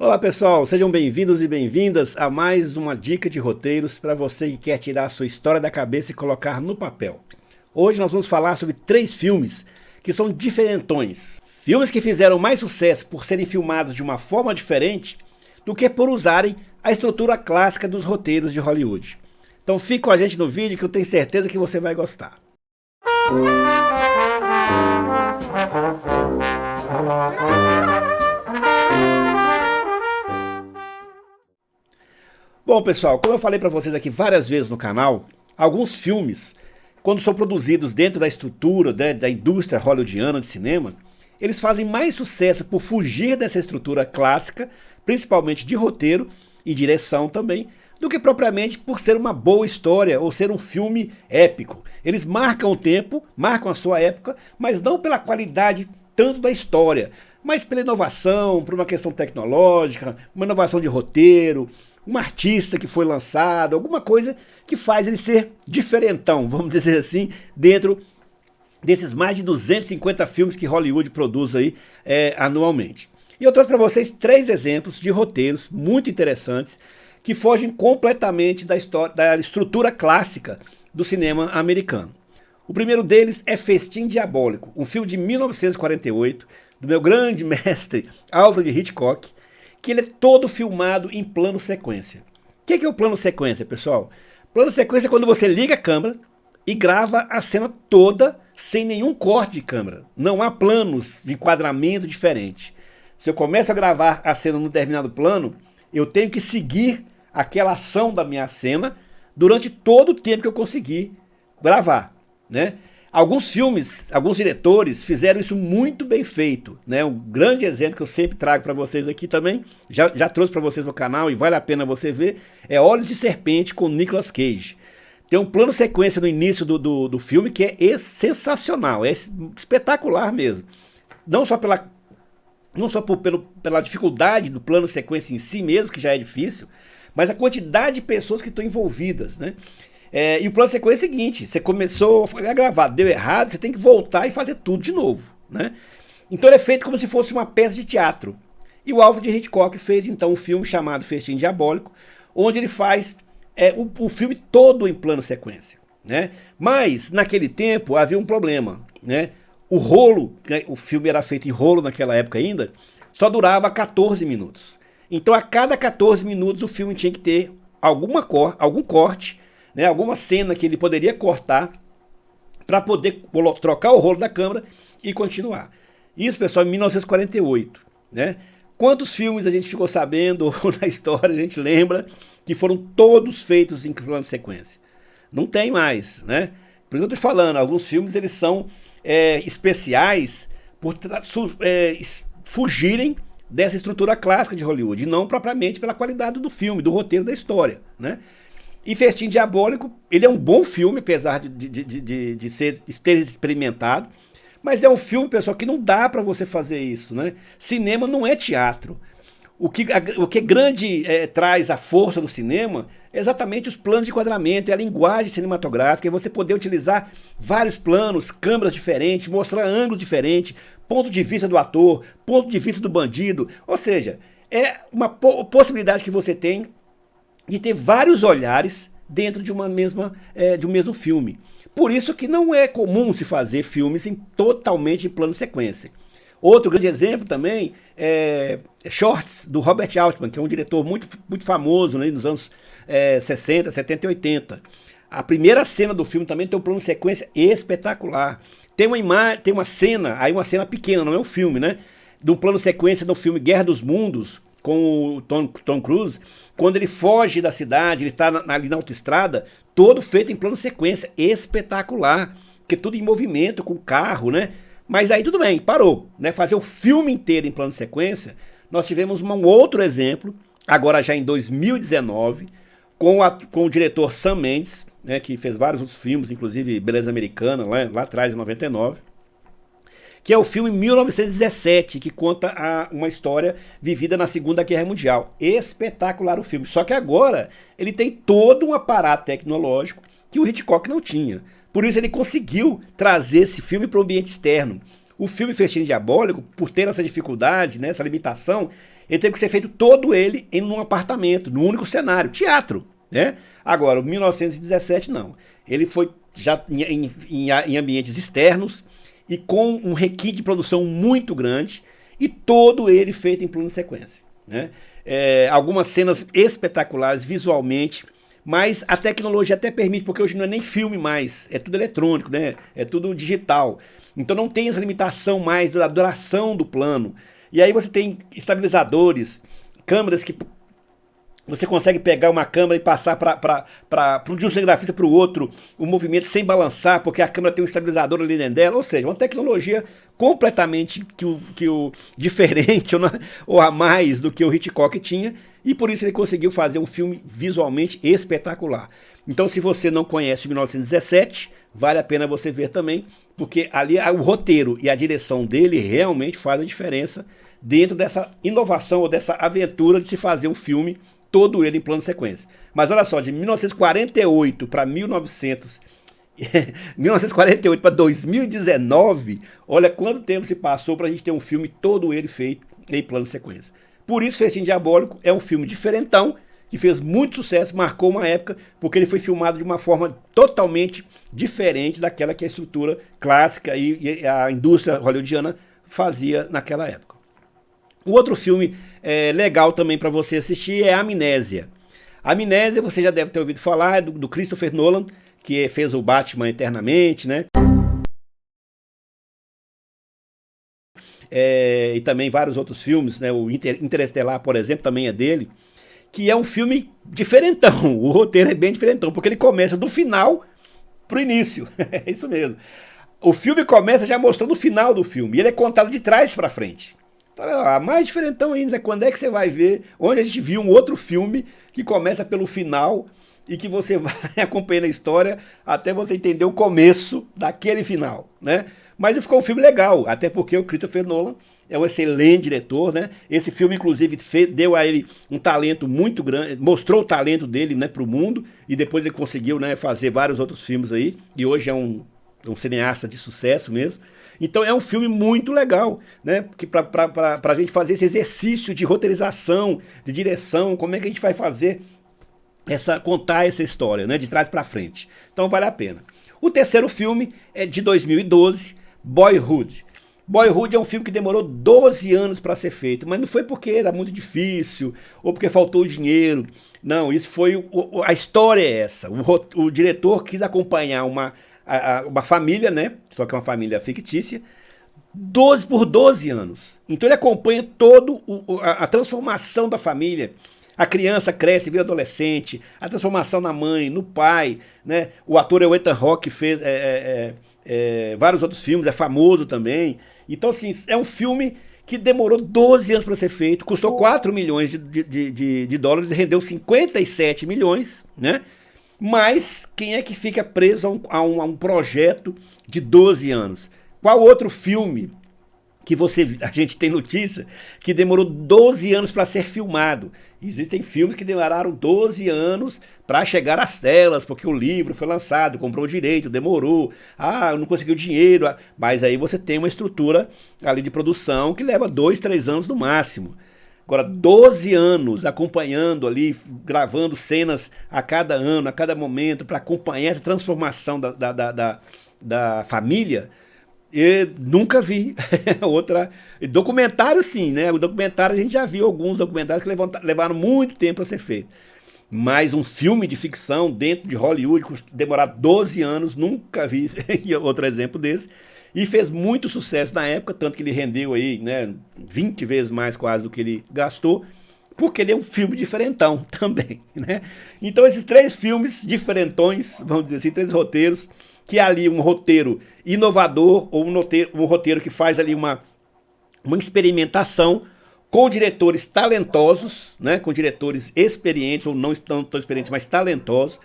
Olá pessoal, sejam bem-vindos e bem-vindas a mais uma dica de roteiros para você que quer tirar a sua história da cabeça e colocar no papel. Hoje nós vamos falar sobre 3 filmes que são diferentões. Filmes que fizeram mais sucesso por serem filmados de uma forma diferente do que por usarem a estrutura clássica dos roteiros de Hollywood. Então fique com a gente no vídeo que eu tenho certeza que você vai gostar. Bom pessoal, como eu falei para vocês aqui várias vezes no canal, alguns filmes, quando são produzidos dentro da estrutura da indústria hollywoodiana de cinema, eles fazem mais sucesso por fugir dessa estrutura clássica, principalmente de roteiro e direção também, do que propriamente por ser uma boa história ou ser um filme épico. Eles marcam o tempo, marcam a sua época, mas não pela qualidade tanto da história, mas pela inovação, por uma questão tecnológica, uma inovação de roteiro, um artista que foi lançado, alguma coisa que faz ele ser diferentão, vamos dizer assim, dentro desses mais de 250 filmes que Hollywood produz aí anualmente. E eu trouxe para vocês 3 exemplos de roteiros muito interessantes que fogem completamente da estrutura clássica do cinema americano. O primeiro deles é Festim Diabólico, um filme de 1948, do meu grande mestre Alfred Hitchcock, que ele é todo filmado em plano sequência. O que é o plano sequência, pessoal? Plano sequência é quando você liga a câmera e grava a cena toda sem nenhum corte de câmera. Não há planos de enquadramento diferente. Se eu começo a gravar a cena num determinado plano, eu tenho que seguir aquela ação da minha cena durante todo o tempo que eu conseguir gravar, né? Alguns filmes, alguns diretores fizeram isso muito bem feito, né? Um grande exemplo que eu sempre trago para vocês aqui também, já trouxe para vocês no canal e vale a pena você ver, é Olhos de Serpente com Nicolas Cage. Tem um plano sequência no início do filme que é sensacional, é espetacular mesmo. Não só pela dificuldade do plano sequência em si mesmo, que já é difícil, mas a quantidade de pessoas que estão envolvidas, né? E o plano de sequência é o seguinte: você começou a gravar, deu errado, você tem que voltar e fazer tudo de novo, né? Então ele é feito como se fosse uma peça de teatro. E o Alfred Hitchcock fez então um filme chamado Festim Diabólico, onde ele faz o filme todo em plano sequência, né? Mas naquele tempo havia um problema, né? O rolo, né? O filme era feito em rolo naquela época ainda, só durava 14 minutos. Então a cada 14 minutos o filme tinha que ter algum corte, né, alguma cena que ele poderia cortar para poder trocar o rolo da câmera e continuar. Isso, pessoal, em 1948. Né? Quantos filmes a gente ficou sabendo na história, a gente lembra, que foram todos feitos em plano de sequência? Não tem mais. Né? Por isso que eu estou falando, alguns filmes eles são especiais por fugirem dessa estrutura clássica de Hollywood, e não propriamente pela qualidade do filme, do roteiro da história. Né? E Festim Diabólico, ele é um bom filme, apesar de ter experimentado, mas é um filme, pessoal, que não dá para você fazer isso, né? Cinema não é teatro. O que grande traz a força do cinema é exatamente os planos de enquadramento, é a linguagem cinematográfica, é você poder utilizar vários planos, câmeras diferentes, mostrar ângulos diferentes, ponto de vista do ator, ponto de vista do bandido, ou seja, é uma possibilidade que você tem de ter vários olhares dentro de de um mesmo filme. Por isso que não é comum se fazer filmes totalmente em plano sequência. Outro grande exemplo também é Shorts, do Robert Altman, que é um diretor muito famoso, né, nos anos 60, 70 e 80. A primeira cena do filme também tem um plano sequência espetacular. Tem uma cena, aí uma cena pequena, não é um filme, né? De um plano sequência do filme Guerra dos Mundos, com o Tom Cruise, quando ele foge da cidade, ele está ali na autoestrada, todo feito em plano sequência, espetacular, porque tudo em movimento, com carro, né? Mas aí tudo bem, parou, né? Fazer o filme inteiro em plano sequência, nós tivemos um outro exemplo, agora já em 2019, com o diretor Sam Mendes, né, que fez vários outros filmes, inclusive Beleza Americana, lá atrás, em 99, que é o filme 1917, que conta uma história vivida na Segunda Guerra Mundial. Espetacular o filme, só que agora ele tem todo um aparato tecnológico que o Hitchcock não tinha. Por isso ele conseguiu trazer esse filme para o ambiente externo. O filme Festim Diabólico, por ter essa dificuldade, né, essa limitação, ele teve que ser feito todo ele em um apartamento, num único cenário, teatro, né? Agora, o 1917 não. Ele foi já em ambientes externos e com um requinte de produção muito grande e todo ele feito em plano de sequência, né? Algumas cenas espetaculares visualmente, mas a tecnologia até permite, porque hoje não é nem filme mais, é tudo eletrônico, né? É tudo digital. Então não tem essa limitação mais da duração do plano. E aí você tem estabilizadores, câmeras que você consegue pegar uma câmera e passar de um cinegrafista para o outro o movimento sem balançar, porque a câmera tem um estabilizador ali dentro dela. Ou seja, uma tecnologia completamente diferente ou a mais do que o Hitchcock tinha. E por isso ele conseguiu fazer um filme visualmente espetacular. Então, se você não conhece 1917, vale a pena você ver também, porque ali o roteiro e a direção dele realmente faz a diferença dentro dessa inovação ou dessa aventura de se fazer um filme todo ele em plano de sequência. Mas olha só, de 1948 para 1948 para 2019, olha quanto tempo se passou para a gente ter um filme todo ele feito em plano de sequência. Por isso, Festim Diabólico é um filme diferentão, que fez muito sucesso, marcou uma época, porque ele foi filmado de uma forma totalmente diferente daquela que a estrutura clássica e a indústria hollywoodiana fazia naquela época. O outro filme legal também para você assistir é Amnésia. Amnésia, você já deve ter ouvido falar, é do Christopher Nolan, que fez o Batman Eternamente, né? E também vários outros filmes, né? O Interestelar, por exemplo, também é dele, que é um filme diferentão. O roteiro é bem diferentão, porque ele começa do final pro início. É isso mesmo. O filme começa já mostrando o final do filme, e ele é contado de trás para frente. Então, mais diferentão ainda, quando é que você vai ver, onde a gente viu um outro filme que começa pelo final e que você vai acompanhando a história até você entender o começo daquele final, né? Mas ficou um filme legal, até porque o Christopher Nolan é um excelente diretor, né? Esse filme, inclusive, deu a ele um talento muito grande, mostrou o talento dele, né, para o mundo, e depois ele conseguiu, né, fazer vários outros filmes aí, e hoje é um cineasta de sucesso mesmo. Então é um filme muito legal, né? Para a gente fazer esse exercício de roteirização, de direção, como é que a gente vai fazer contar essa história, né, de trás para frente. Então vale a pena. O terceiro filme é de 2012, Boyhood. Boyhood é um filme que demorou 12 anos para ser feito, mas não foi porque era muito difícil ou porque faltou dinheiro. Não, isso foi a história é essa. O diretor quis acompanhar uma família, né? Só que é uma família fictícia, por 12 anos. Então ele acompanha toda a transformação da família. A criança cresce, vira adolescente, a transformação na mãe, no pai, né? O ator é o Ethan Hawke, que fez vários outros filmes, é famoso também. Então, assim, é um filme que demorou 12 anos para ser feito, custou 4 milhões de dólares e rendeu 57 milhões, né? Mas quem é que fica preso a um projeto de 12 anos? Qual outro filme que a gente tem notícia que demorou 12 anos para ser filmado? Existem filmes que demoraram 12 anos para chegar às telas, porque o livro foi lançado, comprou o direito, demorou, não conseguiu dinheiro, mas aí você tem uma estrutura ali de produção que leva 2, 3 anos no máximo. Agora, 12 anos acompanhando ali, gravando cenas a cada ano, a cada momento, para acompanhar essa transformação da família, eu nunca vi outra. Documentário, sim, né? O documentário, a gente já viu alguns documentários que levaram muito tempo para ser feito. Mas um filme de ficção dentro de Hollywood, demorar 12 anos, nunca vi outro exemplo desse. E fez muito sucesso na época, tanto que ele rendeu aí, né, 20 vezes mais quase do que ele gastou, porque ele é um filme diferentão também, né? Então esses 3 filmes diferentões, vamos dizer assim, 3 roteiros, que é ali um roteiro inovador, ou um roteiro que faz ali uma experimentação com diretores talentosos, né, com diretores experientes, ou não tão experientes, mas talentosos,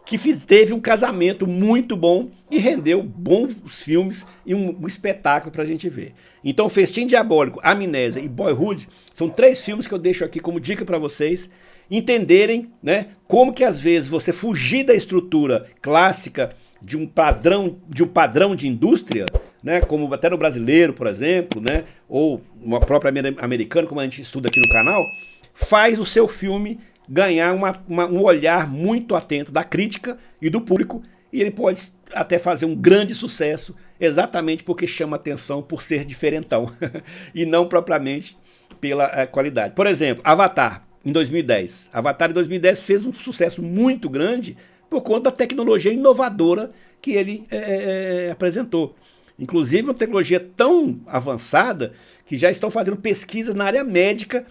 que teve um casamento muito bom e rendeu bons filmes e um espetáculo para a gente ver. Então, Festim Diabólico, Amnésia e Boyhood são 3 filmes que eu deixo aqui como dica para vocês entenderem, né, como que às vezes você fugir da estrutura clássica de um padrão de indústria, né, como até no brasileiro, por exemplo, né, ou uma própria americana, como a gente estuda aqui no canal, faz o seu filme ganhar um olhar muito atento da crítica e do público, e ele pode até fazer um grande sucesso, exatamente porque chama atenção por ser diferentão, e não propriamente pela qualidade. Por exemplo, Avatar, em 2010. Avatar em 2010 fez um sucesso muito grande por conta da tecnologia inovadora que ele apresentou. Inclusive uma tecnologia tão avançada que já estão fazendo pesquisas na área médica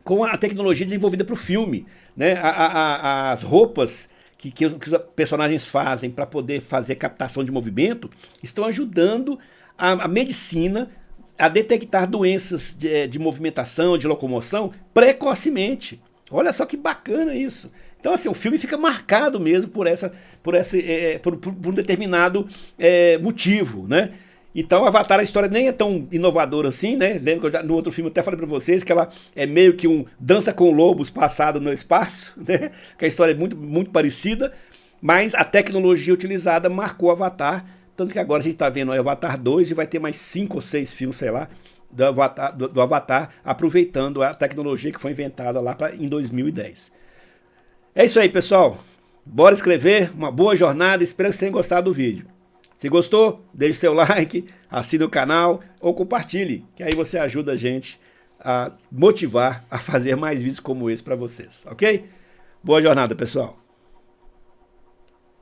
com a tecnologia desenvolvida para o filme, né? As roupas que os personagens fazem para poder fazer captação de movimento estão ajudando a medicina a detectar doenças de movimentação, de locomoção, precocemente. Olha só que bacana isso. Então, assim, o filme fica marcado mesmo por um determinado motivo, né? Então, Avatar, a história nem é tão inovadora assim, né? Lembra que no outro filme eu até falei pra vocês que ela é meio que um Dança com Lobos passado no espaço, né? Que a história é muito, muito parecida, mas a tecnologia utilizada marcou Avatar, tanto que agora a gente tá vendo o Avatar 2 e vai ter mais 5 ou 6 filmes, sei lá, do Avatar, aproveitando a tecnologia que foi inventada lá em 2010. É isso aí, pessoal. Bora escrever, uma boa jornada, espero que vocês tenham gostado do vídeo. Se gostou, deixe seu like, assine o canal ou compartilhe, que aí você ajuda a gente a motivar a fazer mais vídeos como esse para vocês, ok? Boa jornada, pessoal.